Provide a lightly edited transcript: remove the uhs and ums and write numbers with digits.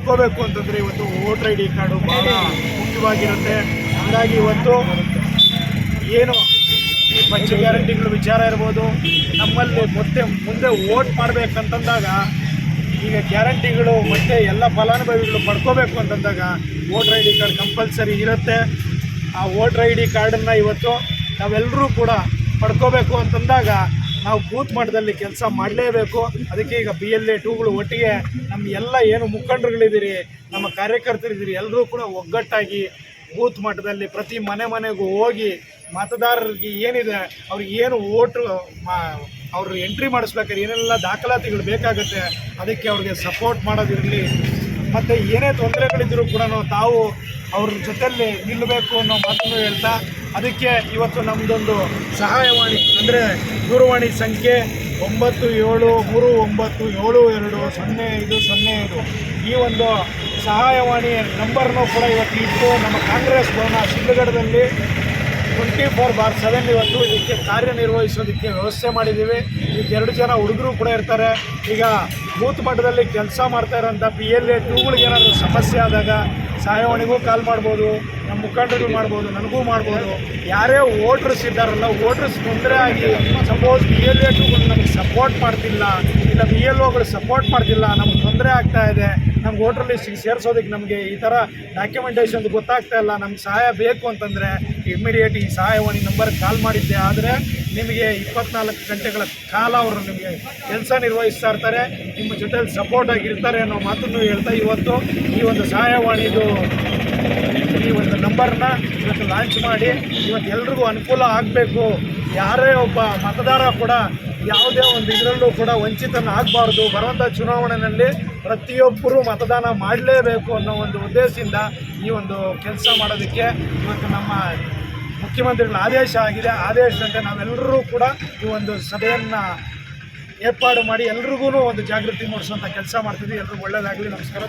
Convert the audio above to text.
ಪಡ್ಕೋಬೇಕು ಅಂತಂದರೆ ಇವತ್ತು ವೋಟರ್ ಐ ಡಿ ಕಾರ್ಡು ಭಾಳ ಮುಖ್ಯವಾಗಿರುತ್ತೆ. ಹಾಗಾಗಿ ಇವತ್ತು ಏನು ಈ ಪಂಚ ಗ್ಯಾರಂಟಿಗಳ ವಿಚಾರ ಇರ್ಬೋದು, ನಮ್ಮಲ್ಲಿ ಮುಂದೆ ವೋಟ್ ಮಾಡಬೇಕಂತಂದಾಗ ಈಗ ಗ್ಯಾರಂಟಿಗಳು ಮತ್ತು ಎಲ್ಲ ಫಲಾನುಭವಿಗಳು ಪಡ್ಕೋಬೇಕು ಅಂತಂದಾಗ voter I D card compulsory ಇರುತ್ತೆ. ಆ ವೋಟರ್ ಐ ಡಿ ಕಾರ್ಡನ್ನು ಇವತ್ತು ನಾವೆಲ್ಲರೂ ಕೂಡ ಪಡ್ಕೋಬೇಕು ಅಂತಂದಾಗ ನಾವು ಬೂತ್ ಮಟ್ಟದಲ್ಲಿ ಕೆಲಸ ಮಾಡಲೇಬೇಕು. ಅದಕ್ಕೆ ಈಗ BLA 2ಗಳು ಒಟ್ಟಿಗೆ ನಮ್ಮ ಎಲ್ಲ ಏನು ಮುಖಂಡರುಗಳಿದ್ದೀರಿ, ನಮ್ಮ ಕಾರ್ಯಕರ್ತರಿದ್ದೀರಿ, ಎಲ್ಲರೂ ಕೂಡ ಒಗ್ಗಟ್ಟಾಗಿ ಬೂತ್ ಮಟ್ಟದಲ್ಲಿ ಪ್ರತಿ ಮನೆಗೂ ಹೋಗಿ ಮತದಾರರಿಗೆ ಏನಿದೆ ಅವ್ರಿಗೆ ಏನು ವೋಟು ಅವರು ಎಂಟ್ರಿ ಮಾಡಿಸ್ಬೇಕಾದ್ರೆ ಏನೆಲ್ಲ ದಾಖಲಾತಿಗಳು ಬೇಕಾಗುತ್ತೆ ಅದಕ್ಕೆ ಅವ್ರಿಗೆ ಸಪೋರ್ಟ್ ಮಾಡೋದಿರಲಿ. ಮತ್ತು ಏನೇ ತೊಂದರೆಗಳಿದ್ದರೂ ಕೂಡ ತಾವು ಅವ್ರ ಜೊತೆಯಲ್ಲಿ ನಿಲ್ಲಬೇಕು ಅನ್ನೋ ಮಾತನ್ನು ಹೇಳ್ತಾ, ಅದಕ್ಕೆ ಇವತ್ತು ನಮ್ಮದೊಂದು ಸಹಾಯವಾಣಿ ಅಂದರೆ ದೂರವಾಣಿ ಸಂಖ್ಯೆ 9739720505 ಈ ಒಂದು ಸಹಾಯವಾಣಿ ನಂಬರ್ನೂ ಕೂಡ ಇವತ್ತು ಇಟ್ಟು ನಮ್ಮ ಕಾಂಗ್ರೆಸ್ ಭವನ ಶಿಡ್ಲಘಟ್ಟದಲ್ಲಿ 24/7 ಇವತ್ತು ಇದಕ್ಕೆ ಕಾರ್ಯನಿರ್ವಹಿಸೋದಕ್ಕೆ ವ್ಯವಸ್ಥೆ ಮಾಡಿದ್ದೀವಿ. ಇದಕ್ಕೆ 2 ಜನ ಹುಡುಗರು ಕೂಡ ಇರ್ತಾರೆ. ಈಗ ಬೂತ್ ಮಟ್ಟದಲ್ಲಿ ಕೆಲಸ ಮಾಡ್ತಾ ಇರೋಂಥ BLA 2ಗಳಿಗೆ ಏನಾದರೂ ಸಮಸ್ಯೆ ಆದಾಗ ಸಹಾಯವಾಣಿಗೂ ಕಾಲ್ ಮಾಡ್ಬೋದು, ನಮ್ಮ ಮುಖಂಡರಿಗೂ ಮಾಡ್ಬೋದು, ನನಗೂ ಮಾಡ್ಬೋದು. ಯಾರೇ ವೋಟ್ರಸ್ ಇದ್ದಾರಲ್ಲ, ವೋಟ್ರಸ್ ತೊಂದರೆ ಆಗಿ ಸಪೋಸ್ BLA 2ಗಳು ನಮಗೆ ಸಪೋರ್ಟ್ ಮಾಡ್ತಿಲ್ಲ, ಇಲ್ಲ BLOಗಳು ಸಪೋರ್ಟ್ ಮಾಡ್ತಿಲ್ಲ, ನಮ್ಗೆ ತೊಂದರೆ ಆಗ್ತಾ ಇದೆ, ನಮ್ಗೆ ವೋಟರ್ ಲಿಸ್ಟಿಗೆ ಸೇರಿಸೋದಕ್ಕೆ ನಮಗೆ ಈ ಥರ ಡಾಕ್ಯುಮೆಂಟೇಷನ್ ಗೊತ್ತಾಗ್ತಾ ಇಲ್ಲ, ನಮ್ಗೆ ಸಹಾಯ ಬೇಕು ಅಂತಂದರೆ ಇಮ್ಮಿಡಿಯೇಟ್ ಈ ಸಹಾಯವಾಣಿ ನಂಬರ್ಗೆ ಕಾಲ್ ಮಾಡಿದ್ದೆ ಆದರೆ ನಿಮಗೆ 24 ಗಂಟೆಗಳ ಕಾಲ ಅವರು ನಿಮಗೆ ಕೆಲಸ ನಿರ್ವಹಿಸ್ತಾ ಇರ್ತಾರೆ, ನಿಮ್ಮ ಜೊತೆಲಿ ಸಪೋರ್ಟಾಗಿ ಇರ್ತಾರೆ ಅನ್ನೋ ಮಾತನ್ನು ಹೇಳ್ತಾ ಇವತ್ತು ಈ ಒಂದು ಸಹಾಯವಾಣಿದು ಈ ಒಂದು ನಂಬರ್ನ ಇವತ್ತು ಲಾಂಚ್ ಮಾಡಿ ಇವತ್ತು ಎಲ್ರಿಗೂ ಅನುಕೂಲ ಆಗಬೇಕು. ಯಾರೇ ಒಬ್ಬ ಮತದಾರ ಕೂಡ ಯಾವುದೇ ಒಂದು ಇದರಲ್ಲೂ ಕೂಡ ವಂಚಿತನ ಆಗಬಾರ್ದು. ಬರುವಂಥ ಚುನಾವಣೆಯಲ್ಲಿ ಪ್ರತಿಯೊಬ್ಬರೂ ಮತದಾನ ಮಾಡಲೇಬೇಕು ಅನ್ನೋ ಒಂದು ಉದ್ದೇಶದಿಂದ ಈ ಒಂದು ಕೆಲಸ ಮಾಡೋದಕ್ಕೆ ಇವತ್ತು ನಮ್ಮ ಮುಖ್ಯಮಂತ್ರಿಗಳ ಆದೇಶ ಆಗಿದೆ. ಆದೇಶದಂತೆ ನಾವೆಲ್ಲರೂ ಕೂಡ ಈ ಒಂದು ಸಭೆಯನ್ನು ಏರ್ಪಾಡು ಮಾಡಿ ಎಲ್ರಿಗೂ ಒಂದು ಜಾಗೃತಿ ಮೂಡಿಸುವಂಥ ಕೆಲಸ ಮಾಡ್ತಿದ್ವಿ. ಎಲ್ರಿಗೂ ಒಳ್ಳೆಯದಾಗಲಿ. ನಮಸ್ಕಾರ.